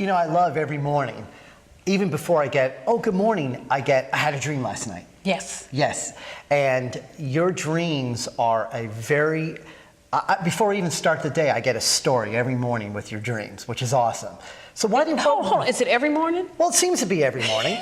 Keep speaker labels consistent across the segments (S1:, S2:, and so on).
S1: know, I love every morning, even before I get, oh, good morning, I had a dream last night.
S2: Yes.
S1: Yes. And your dreams are a very, before I even start the day, I get a story every morning with your dreams, which is awesome. So why do you...
S2: Hold on. Is it every morning?
S1: Well, it seems to be every morning.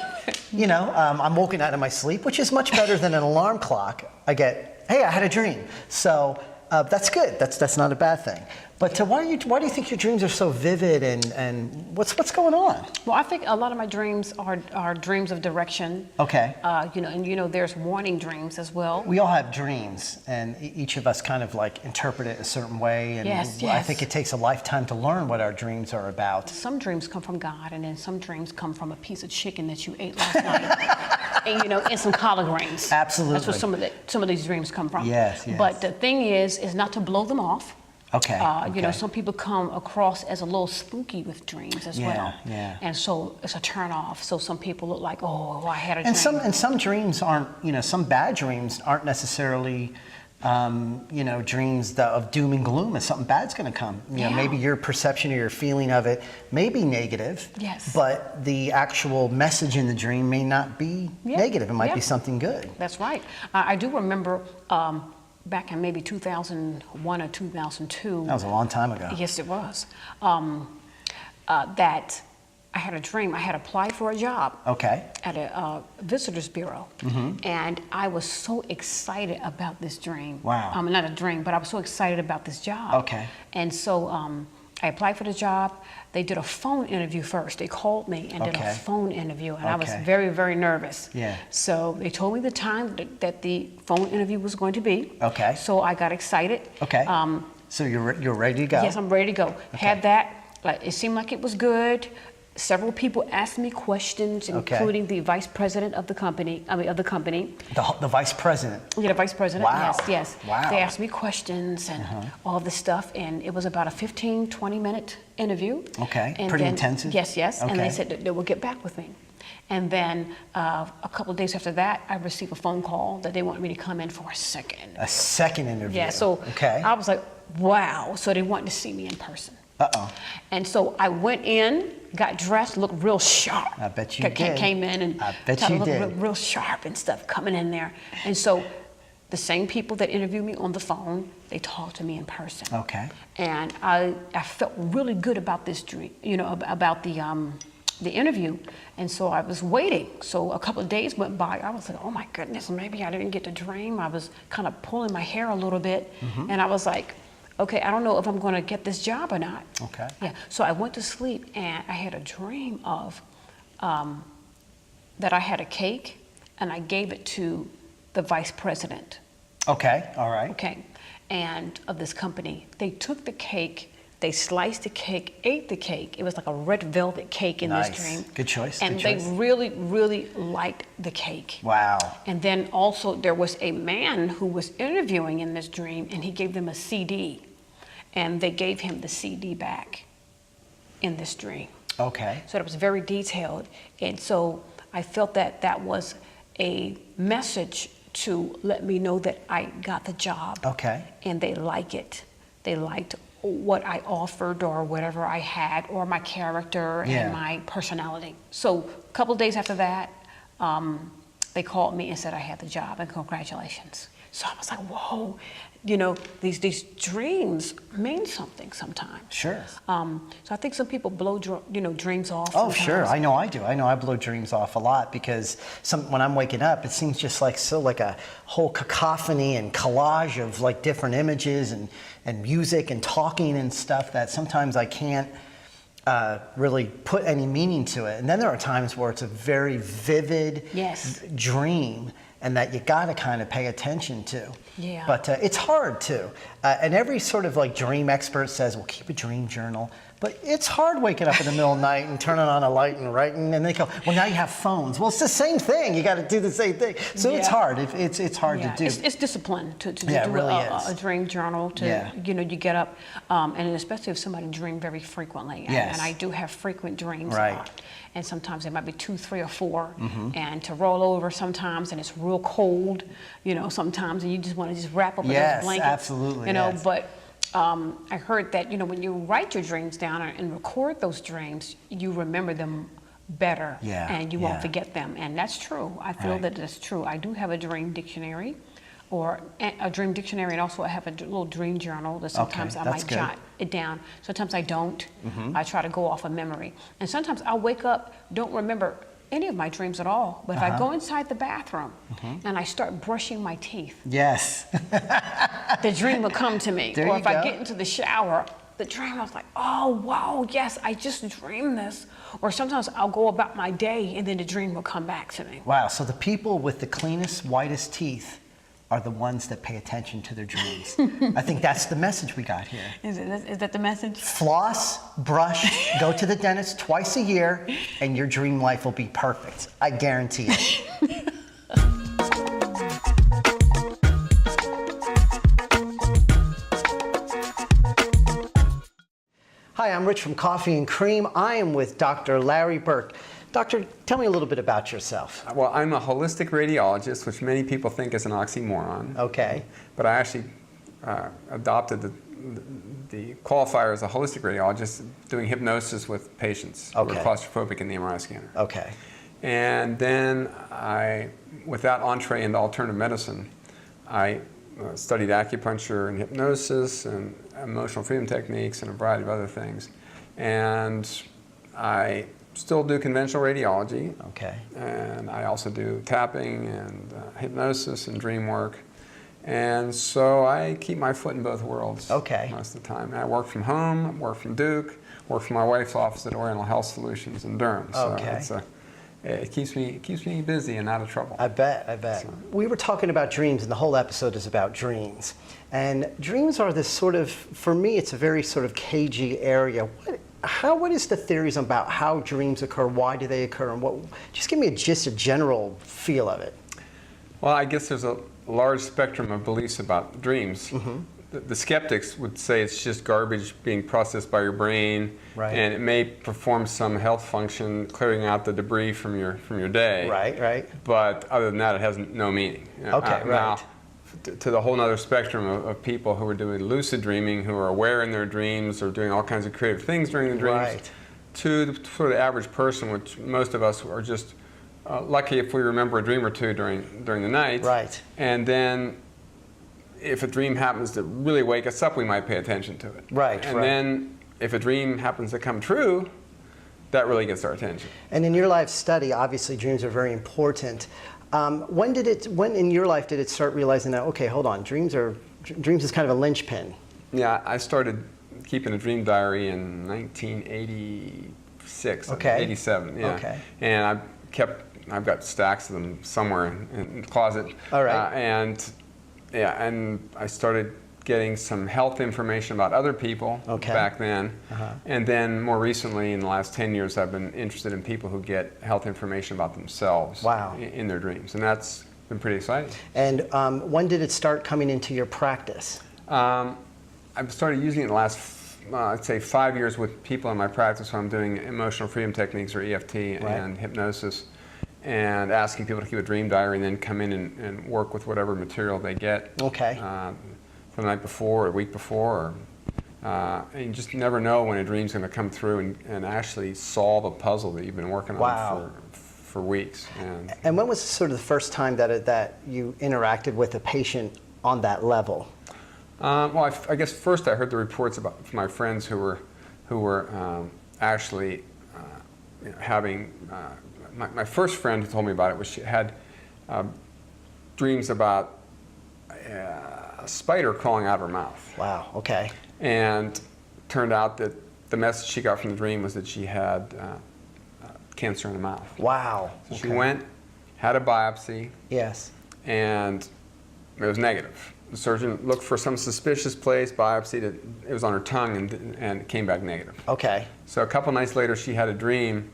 S1: You know, I'm woken out of my sleep, which is much better than an alarm clock. I get, hey, I had a dream. So that's good. That's not a bad thing. But why do you think your dreams are so vivid, and what's going on?
S2: Well, I think a lot of my dreams are dreams of direction.
S1: Okay.
S2: You know, and you know, there's warning dreams as well.
S1: We all have dreams, and each of us kind of like interpret it a certain way. And
S2: Yes,
S1: I
S2: yes.
S1: think it takes a lifetime to learn what our dreams are about.
S2: Some dreams come from God, and then some dreams come from a piece of chicken that you ate last night, and you know, and some collard greens.
S1: Absolutely.
S2: That's where some of these dreams come from.
S1: Yes, yes.
S2: But the thing is not to blow them off.
S1: Okay.
S2: You know, some people come across as a little spooky with dreams as well.
S1: Yeah.
S2: And so it's a turn off. So some people look like, oh, I had a dream.
S1: And some dreams aren't, you know, some bad dreams aren't necessarily, you know, dreams of doom and gloom, and something bad's going to come. You know, maybe your perception or your feeling of it may be negative.
S2: Yes.
S1: But the actual message in the dream may not be negative. It might be something good.
S2: That's right. I do remember back in maybe 2001 or 2002.
S1: That was a long time ago.
S2: Yes, it was. That I had a dream. I had applied for a job.
S1: Okay.
S2: At a visitors bureau. And I was so excited about this dream.
S1: Wow.
S2: Not a dream, but I was so excited about this job.
S1: Okay.
S2: And so I applied for the job. They did a phone interview first. They called me and did a phone interview, and I was very, very nervous.
S1: Yeah.
S2: So they told me the time that the phone interview was going to be.
S1: Okay.
S2: So I got excited.
S1: Okay. So you're ready to go?
S2: Yes, I'm ready to go. Had that. Like, it seemed like it was good. Several people asked me questions, including the vice president of the company.
S1: The vice president.
S2: Yeah, the vice president.
S1: Wow.
S2: Yes.
S1: Wow.
S2: They asked me questions and all this stuff, and it was about a 15, 20-minute interview.
S1: Okay.
S2: And
S1: pretty
S2: then,
S1: intensive.
S2: Yes.
S1: Okay.
S2: And they said that they would get back with me. And then a couple of days after that, I received a phone call that they wanted me to come in for a second.
S1: A second interview.
S2: Yeah. So I was like, wow. So they wanted to see me in person.
S1: Uh-oh.
S2: And so I went in, got dressed, looked real sharp.
S1: I bet you did.
S2: Came in and
S1: I bet you did.
S2: Real sharp and stuff coming in there. And so the same people that interviewed me on the phone, they talked to me in person.
S1: Okay.
S2: And I felt really good about this dream, you know, about the interview. And so I was waiting. So a couple of days went by. I was like, oh my goodness, maybe I didn't get to dream. I was kind of pulling my hair a little bit. And I was like, okay, I don't know if I'm going to get this job or not.
S1: Okay.
S2: Yeah. So I went to sleep, and I had a dream of that I had a cake, and I gave it to the vice president.
S1: Okay. All right.
S2: Okay. And of this company, they took the cake, they sliced the cake, ate the cake. It was like a red velvet cake in this dream.
S1: Good choice.
S2: And they really, really liked the cake.
S1: Wow.
S2: And then also there was a man who was interviewing in this dream, and he gave them a CD. And they gave him the CD back in this dream.
S1: Okay.
S2: So it was very detailed. And so I felt that that was a message to let me know that I got the job.
S1: Okay.
S2: And they like it. They liked what I offered or whatever I had, or my character and my personality. So a couple of days after that, they called me and said I had the job, and congratulations. So I was like, whoa, you know, these dreams mean something sometimes.
S1: Sure.
S2: So I think some people blow, dreams off.
S1: Oh,
S2: sometimes.
S1: sure. I know I do. I know I blow dreams off a lot, because when I'm waking up, it seems just like a whole cacophony and collage of like different images and music and talking and stuff that sometimes I can't really put any meaning to it. And then there are times where it's a very vivid dream, and that you got to kind of pay attention to.
S2: Yeah.
S1: But it's hard too. And every sort of like dream expert says, well, keep a dream journal. But it's hard waking up in the middle of the night and turning on a light and writing, and they go, well, now you have phones. Well, it's the same thing. You got to do the same thing. So it's hard. It's hard to do.
S2: It's discipline to do
S1: really
S2: a dream journal. You get up, and especially if somebody dreams very frequently. And I do have frequent dreams a lot. And sometimes it might be 2, 3, or 4, and to roll over sometimes, and it's real cold, sometimes, and you just want to just wrap up in those blankets.
S1: Absolutely.
S2: But I heard that, when you write your dreams down and record those dreams, you remember them better, and you won't forget them. And that's true. I feel that that's true. I do have a dream dictionary, and also I have a little dream journal that sometimes I might jot it down. Sometimes I don't. I try to go off of memory. And sometimes I'll wake up, don't remember any of my dreams at all. But if I go inside the bathroom and I start brushing my teeth, the dream will come to me. Or if I get into the shower, the dream, I was like, oh, wow, yes, I just dreamed this. Or sometimes I'll go about my day and then the dream will come back to me.
S1: Wow, so the people with the cleanest, whitest teeth are the ones that pay attention to their dreams. I think that's the message we got here.
S2: Is that the message?
S1: Floss, brush, go to the dentist twice a year, and your dream life will be perfect. I guarantee it. Hi, I'm Rich from Coffee and Cream. I am with Dr. Larry Burk. Doctor, tell me a little bit about yourself.
S3: Well, I'm a holistic radiologist, which many people think is an oxymoron.
S1: Okay.
S3: But I actually adopted the qualifier as a holistic radiologist, doing hypnosis with patients who are claustrophobic in the MRI scanner.
S1: Okay.
S3: And then with that entree into alternative medicine, I studied acupuncture and hypnosis and emotional freedom techniques and a variety of other things. And I still do conventional radiology.
S1: Okay.
S3: And I also do tapping and hypnosis and dream work. And so I keep my foot in both worlds most of the time. And I work from home, work from Duke, work from my wife's office at Oriental Health Solutions in Durham. So it keeps me busy and out of trouble.
S1: I bet. So. We were talking about dreams, and the whole episode is about dreams. And dreams are this sort of, for me, it's a very sort of cagey area. What is the theories about how dreams occur? Why do they occur? And just give me just a general feel of it.
S3: Well, I guess there's a large spectrum of beliefs about dreams. The skeptics would say it's just garbage being processed by your brain, and it may perform some health function, clearing out the debris from your day.
S1: Right.
S3: But other than that, it has no meaning. Now, to the whole other spectrum of people who are doing lucid dreaming, who are aware in their dreams, or doing all kinds of creative things during the dreams, for the average person, which most of us are just lucky if we remember a dream or two during the night.
S1: Right.
S3: And then if a dream happens to really wake us up, we might pay attention to it.
S1: Right.
S3: And then if a dream happens to come true, that really gets our attention.
S1: And in your life study, obviously dreams are very important. When in your life did it start realizing that, okay, hold on, dreams is kind of a linchpin?
S3: Yeah, I started keeping a dream diary in 1986, 87, yeah.
S1: Okay.
S3: And I've got stacks of them somewhere in the closet.
S1: All right.
S3: And I started getting some health information about other people back then. And then more recently, in the last 10 years, I've been interested in people who get health information about themselves in their dreams. And that's been pretty exciting. And
S1: when did it start coming into your practice?
S3: I've started using it in the last, I'd say 5 years with people in my practice when I'm doing emotional freedom techniques, or EFT, and hypnosis, and asking people to keep a dream diary and then come in and work with whatever material they get. The night before or the week before. And you just never know when a dream's going to come through and actually solve a puzzle that you've been working on for weeks.
S1: And when was sort of the first time that you interacted with a patient on that level?
S3: Well, I guess first I heard the reports from my friends who were actually having. My first friend who told me about it she had dreams about a spider crawling out of her mouth.
S1: Wow. Okay.
S3: And turned out that the message she got from the dream was that she had cancer in the mouth.
S1: Wow.
S3: So she went, had a biopsy.
S1: Yes.
S3: And it was negative. The surgeon looked for some suspicious place, biopsied it. It was on her tongue, and it came back negative. Okay. So a couple nights later, she had a dream.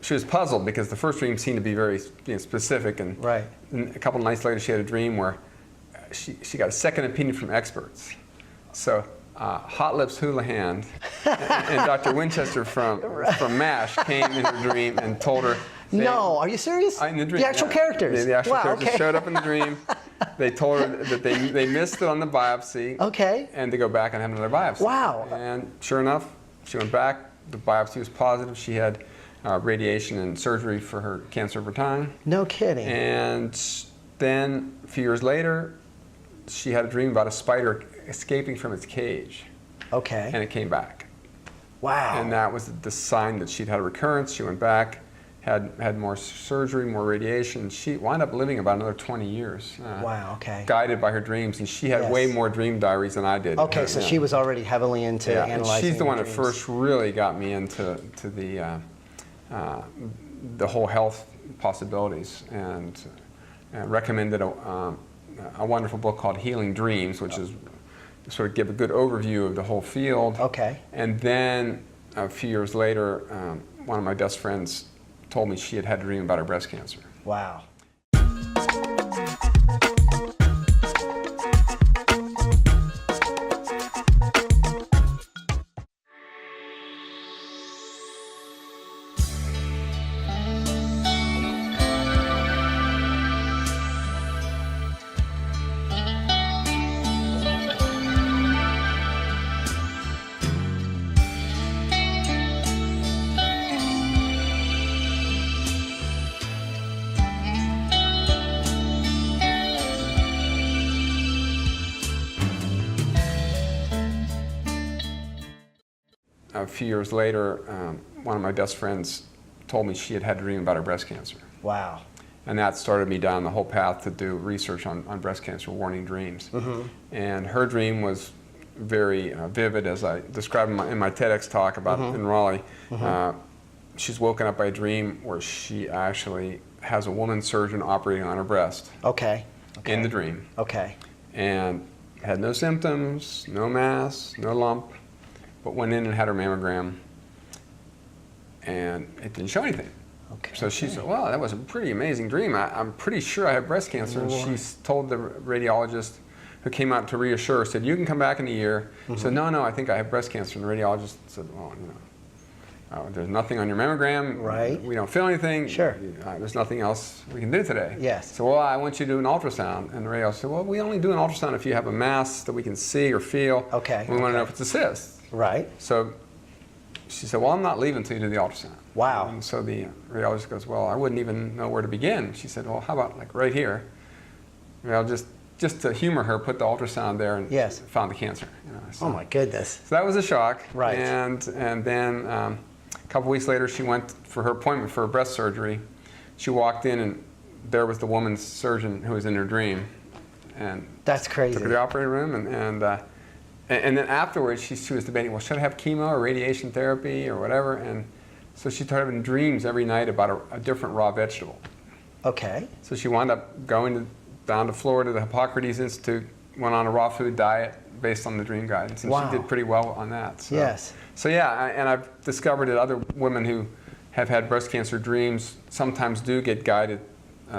S3: She was puzzled because the first dream seemed to be very specific, and a couple nights later, she had a dream where she got a second opinion from experts. So Hot Lips Houlihan and Dr. Winchester from MASH came in her dream and told her.
S1: No, are you serious?
S3: In the dream,
S1: the actual characters?
S3: The actual characters showed up in the dream they told her that they missed it on the biopsy.
S1: Okay.
S3: And to go back and have another biopsy.
S1: Wow.
S3: And sure enough, she went back. The biopsy was positive. She had radiation and surgery for her cancer of her tongue.
S1: No kidding.
S3: And then a few years later, she had a dream about a spider escaping from its cage.
S1: Okay.
S3: And it came back.
S1: Wow.
S3: And that was the sign that she'd had a recurrence. She went back, had more surgery, more radiation. She wound up living about another 20 years.
S1: Wow, okay.
S3: Guided by her dreams. And she had way more dream diaries than I did.
S1: Okay, so she was already heavily into analyzing.
S3: She's the one that
S1: dreams.
S3: first really got me into the whole health possibilities, and recommended a wonderful book called Healing Dreams, which is sort of give a good overview of the whole field.
S1: Okay.
S3: And then a few years later, one of my best friends told me she had had a dream about her breast cancer.
S1: Wow.
S3: A few years later, one of my best friends told me she had had a dream about her breast cancer.
S1: Wow.
S3: And that started me down the whole path to do research on breast cancer, warning dreams.
S1: Mm-hmm.
S3: And her dream was very vivid, as I described in my TEDx talk about in Raleigh.
S1: Mm-hmm.
S3: She's woken up by a dream where she actually has a woman surgeon operating on her breast.
S1: Okay.
S3: In the dream.
S1: Okay.
S3: And had no symptoms, no mass, no lump, but went in and had her mammogram, and it didn't show anything.
S1: Okay.
S3: So she said, well, that was a pretty amazing dream. I'm pretty sure I have breast cancer. And she told the radiologist who came out to reassure her, said, you can come back in a year. She said, no, I think I have breast cancer. And the radiologist said, well, there's nothing on your mammogram.
S1: Right.
S3: We don't feel anything.
S1: Sure.
S3: There's nothing else we can do today.
S1: Yes.
S3: So, well, I want you to do an ultrasound. And the radiologist said, well, we only do an ultrasound if you have a mass that we can see or feel.
S1: Okay.
S3: We want to know if it's a cyst.
S1: Right.
S3: So she said, well, I'm not leaving until you do the ultrasound.
S1: Wow.
S3: And so the radiologist goes, well, I wouldn't even know where to begin. She said, well, how about like right here? Well, just to humor her, put the ultrasound there and found the cancer. So,
S1: oh my goodness.
S3: So that was a shock.
S1: Right.
S3: And then a couple weeks later, she went for her appointment for her breast surgery. She walked in, and there was the woman's surgeon who was in her dream. And
S1: that's crazy.
S3: Took her to the operating room, and then afterwards, she was debating, well, should I have chemo or radiation therapy or whatever? And so she started having dreams every night about a different raw vegetable.
S1: Okay.
S3: So she wound up going down to Florida to the Hippocrates Institute, went on a raw food diet based on the dream guidance, and she did pretty well on that. So,
S1: yes.
S3: So yeah, and I've discovered that other women who have had breast cancer dreams sometimes do get guided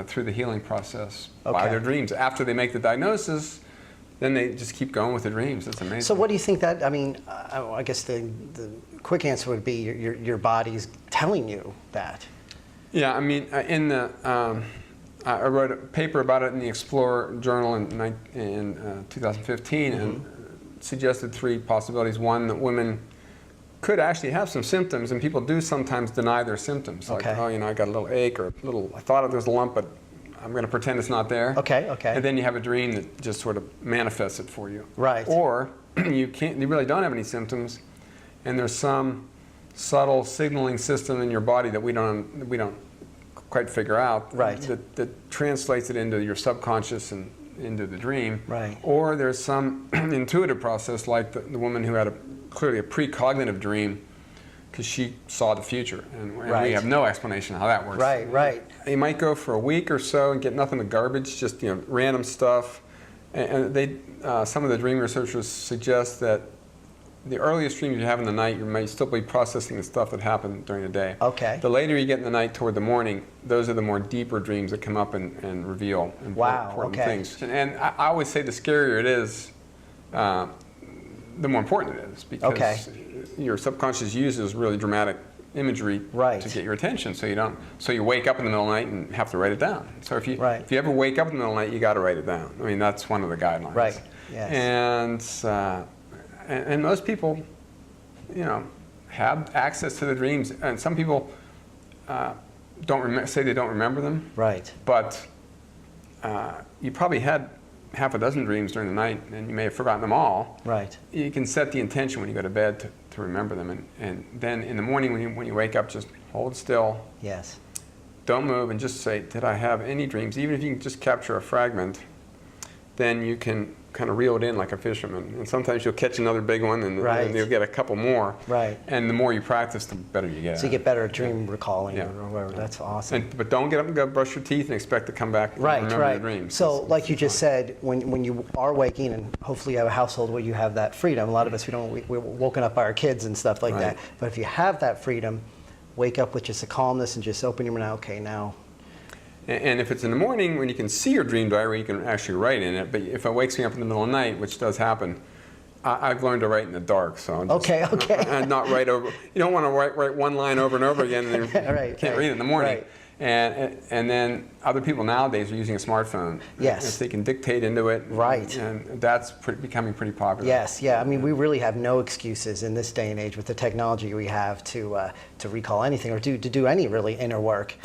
S3: through the healing process by their dreams. After they make the diagnosis, then they just keep going with the dreams. It's amazing.
S1: So what do you think that, I mean, I guess the quick answer would be your body's telling you that.
S3: Yeah, I mean, I wrote a paper about it in the Explorer Journal in 2015 and suggested 3 possibilities. One, that women could actually have some symptoms, and people do sometimes deny their symptoms. Like, oh, I got a little ache, or I thought there was a lump, but I'm going to pretend it's not there.
S1: Okay.
S3: And then you have a dream that just sort of manifests it for you.
S1: Right.
S3: Or you really don't have any symptoms, and there's some subtle signaling system in your body that we don't quite figure out.
S1: Right.
S3: That translates it into your subconscious and into the dream.
S1: Right.
S3: Or there's some intuitive process, like the woman who had clearly a precognitive dream, because she saw the future, and we have no explanation how that works.
S1: Right.
S3: They might go for a week or so and get nothing but garbage, just random stuff. And some of the dream researchers suggest that the earliest dreams you have in the night, you may still be processing the stuff that happened during the day.
S1: Okay.
S3: The later you get in the night toward the morning, those are the more deeper dreams that come up and reveal important things. And I always say the scarier it is, the more important it is, because your subconscious uses really dramatic imagery
S1: Right.
S3: to get your attention, so you wake up in the middle of the night and have to write it down. So if you ever wake up in the middle of the night, you got to write it down. I mean, that's one of the guidelines.
S1: Right. Yes.
S3: And most people, have access to the dreams, and some people say they don't remember them.
S1: Right.
S3: But you probably had half a dozen dreams during the night, and you may have forgotten them all.
S1: Right.
S3: You can set the intention when you go to bed to remember them, and then in the morning when you wake up, just hold still.
S1: Yes.
S3: Don't move, and just say, did I have any dreams? Even if you can just capture a fragment, then you can kind of reel it in like a fisherman. And sometimes you'll catch another big one, and you'll get a couple more.
S1: Right.
S3: And the more you practice, the better you get.
S1: So you get better at dream recalling
S3: Yeah.
S1: or whatever. That's awesome.
S3: But don't get up and go brush your teeth and expect to come back and remember your dreams.
S1: So like you just said, when you are waking, and hopefully you have a household where you have that freedom. A lot of us, we're woken up by our kids and stuff like that. But if you have that freedom, wake up with just a calmness and just open your mouth. Okay, now.
S3: And if it's in the morning when you can see your dream diary, you can actually write in it. But if it wakes me up in the middle of the night, which does happen, I've learned to write in the dark. So I'm just, and not write over. You don't want to write one line over and over again, and then you can't read it in the morning.
S1: Right.
S3: And then other people nowadays are using a smartphone.
S1: Yes.
S3: If they can dictate into it.
S1: Right.
S3: And that's becoming pretty popular.
S1: Yes, yeah. I mean, we really have no excuses in this day and age with the technology we have to recall anything or to do any really inner work.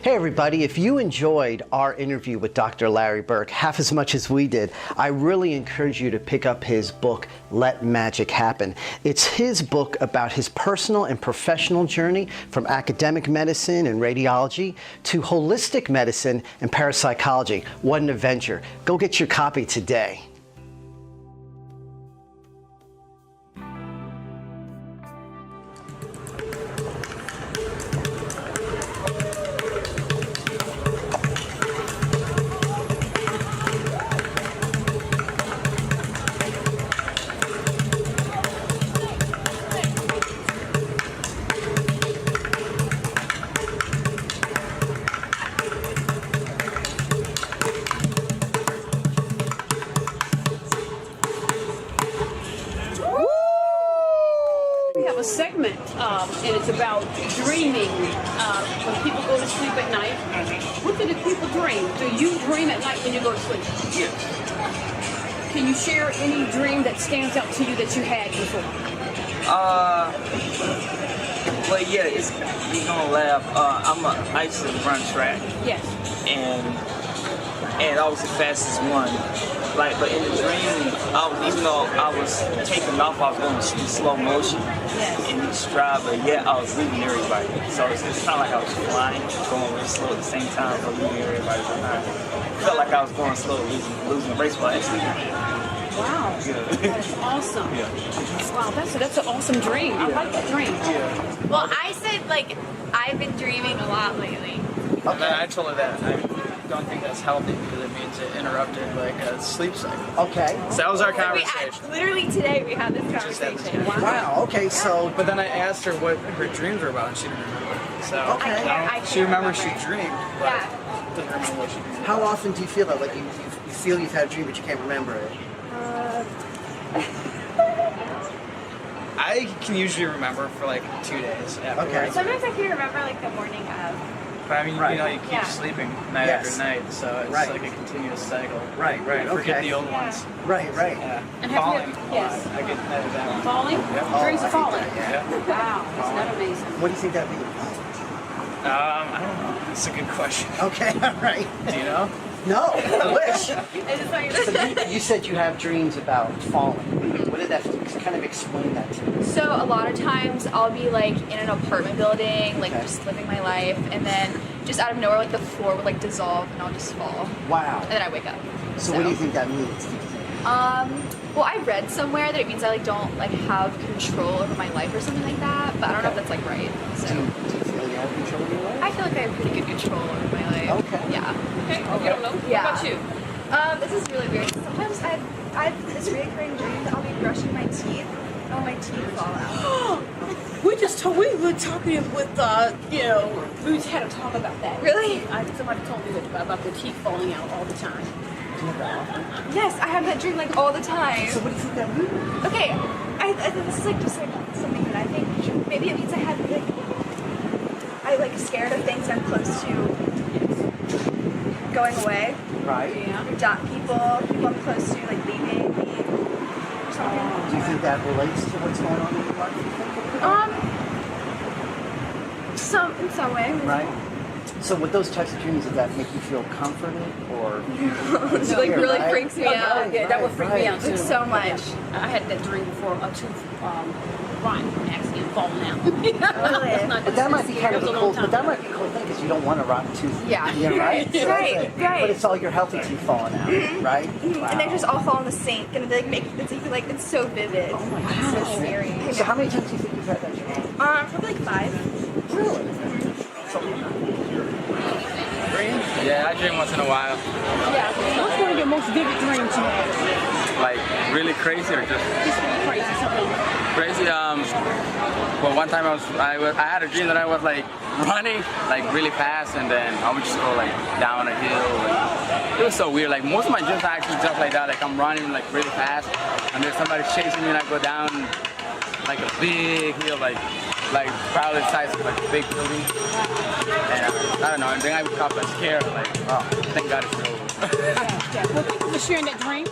S1: Hey everybody, if you enjoyed our interview with Dr. Larry Burk half as much as we did, I really encourage you to pick up his book, Let Magic Happen. It's his book about his personal and professional journey from academic medicine and radiology to holistic medicine and parapsychology. What an adventure. Go get your copy today.
S2: A segment, and it's about dreaming. When people go to sleep at night, what do the people dream? Do you dream at night when you go to sleep?
S4: Yes.
S2: Can you share any dream that stands out to you that you had before?
S4: Well, yeah, you're gonna laugh. I used to run track.
S2: Yes.
S4: And I was the fastest one. But in the dream, even though I was taking off, I was going in slow motion in each stride, but yet I was leaving everybody. So it's kind of like I was flying, going really slow at the same time, but leaving everybody behind. It felt like I was going slow, losing the race, but actually.
S2: Wow, that's awesome.
S4: Yeah.
S2: Wow, that's an awesome dream. I like that dream.
S4: Yeah.
S5: Well, I said, I've been dreaming a lot lately.
S4: Okay. And I told her that I don't think that's healthy because it means it interrupted a sleep cycle.
S1: Okay.
S4: So that was our conversation.
S5: Literally today we had this conversation.
S1: Wow, okay, so...
S4: But then I asked her what her dreams were about and she didn't remember. So
S1: Okay.
S4: she remembers she dreamed, but
S5: Yeah.
S4: doesn't remember what she dreamed.
S1: How often do you feel that? Like you feel you've had a dream but you can't remember it?
S4: I can usually remember for 2 days afterwards.
S1: Okay.
S5: Sometimes I can remember the morning of.
S4: But I mean, you keep
S5: Yeah.
S4: sleeping night
S1: Yes.
S4: after night, so it's
S1: Right.
S4: like a continuous cycle.
S1: Right,
S4: You forget
S1: okay.
S4: the old
S5: Yeah.
S4: ones.
S1: Right.
S4: Yeah.
S2: And have
S4: Falling.
S2: you- yes.
S4: I get that one.
S2: Falling?
S4: Yep.
S2: Dreams of falling.
S4: Yeah.
S2: Wow, isn't that amazing?
S1: What do you think that means?
S4: I don't know. That's a good question.
S1: Okay, all right.
S4: Do you know?
S1: No, I wish.
S5: I just like
S1: So you said you have dreams about falling. What did that kind of explain that to me?
S5: So a lot of times I'll be in an apartment building,
S1: Okay.
S5: just living my life, and then just out of nowhere, the floor would dissolve and I'll just fall,
S1: Wow.
S5: and then I wake up.
S1: So what do you think that means?
S5: Well, I read somewhere that it means I don't have control over my life or something like that, but I don't know if that's right. So
S1: Do you feel you have control of your life?
S5: I feel like I have pretty good control over my life.
S1: Okay.
S5: Yeah.
S2: Okay, you don't know.
S5: Yeah.
S2: What about you?
S5: This is really weird. Sometimes I have this recurring dream that I'll be brushing my teeth and all my teeth fall out.
S6: We were talking with, we just had a talk about that.
S5: Really?
S6: Somebody told me about the teeth falling out all the time.
S5: Yes, I have that dream like all the time.
S1: So what do you think that means?
S5: Okay, I think this is like just like something that I think maybe it means I like scared of things I'm close to going away.
S1: Right.
S6: Yeah.
S5: People I'm close to like leaving me or something.
S1: Do you think that relates to what's going on in your life?
S5: In some way.
S1: Right. So with those types of dreams, does that make you feel comforted or?
S5: It like really freaks me out.
S6: Yeah, that would freak me out too.
S5: Like so much.
S6: I had that dream before, a tooth rotten accident falling out.
S5: Really?
S1: But that might be kind of a cool. But that might be a cool thing because you don't want a rotten tooth.
S5: Yeah.
S1: Right. So
S5: Right,
S1: that's it.
S5: right.
S1: But it's all your healthy teeth falling out, right? Wow.
S5: And they just all fall in the sink and they like make the teeth like it's so vivid. Oh my God. It's so scary.
S1: So how many times do you think you've had that dream?
S5: Probably like 5.
S1: Really?
S7: Yeah, I dream once in a while.
S6: Yeah. What's one of your most vivid dreams you had?
S7: Like really crazy or just
S6: Just really crazy, something.
S7: crazy? Well, one time I had a dream that I was like running like really fast, and then I would just go like down a hill. It was so weird. Like most of my dreams are actually just like that. Like I'm running like really fast, and there's somebody chasing me, and I go down like a big hill, like probably the size of like a big building. And I don't know. And then I woke up like scared, like, oh, thank God it's over.
S6: Yeah. Well, thank you for sharing that dream.